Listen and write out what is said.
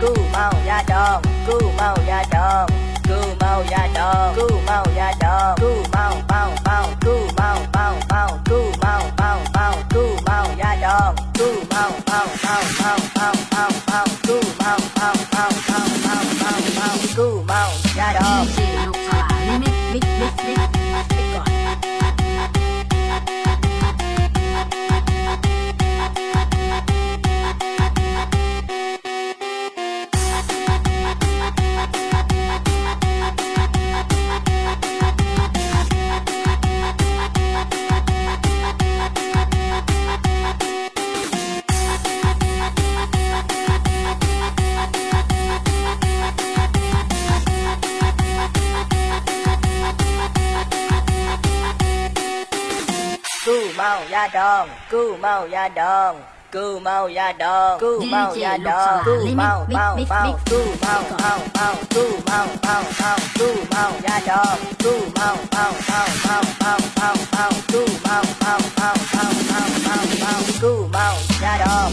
Cù mau da đòn, cù mau da đòn, cù mau da đòn, cù mau da đòn, cù mau mau mau, cù mau mau mau, cù mau mau mau, cù mau da đòn, cù mau mau mau mau mau mau mau, cù mau mau mau mau mau mau mau, cù mau da đòn. DJ Lục Xà Lả Remix Mixก่อนCù mau da đòn, cù mau da đòn, cù mau da đòn, cù mau da đòn, cù mau mau mau, cù mau mau mau, cù mau mau mau, cù mau da đòn, cù mau mau mau mau mau mau mau, cù mau mau mau mau mau mau mau, cù mau da đòn.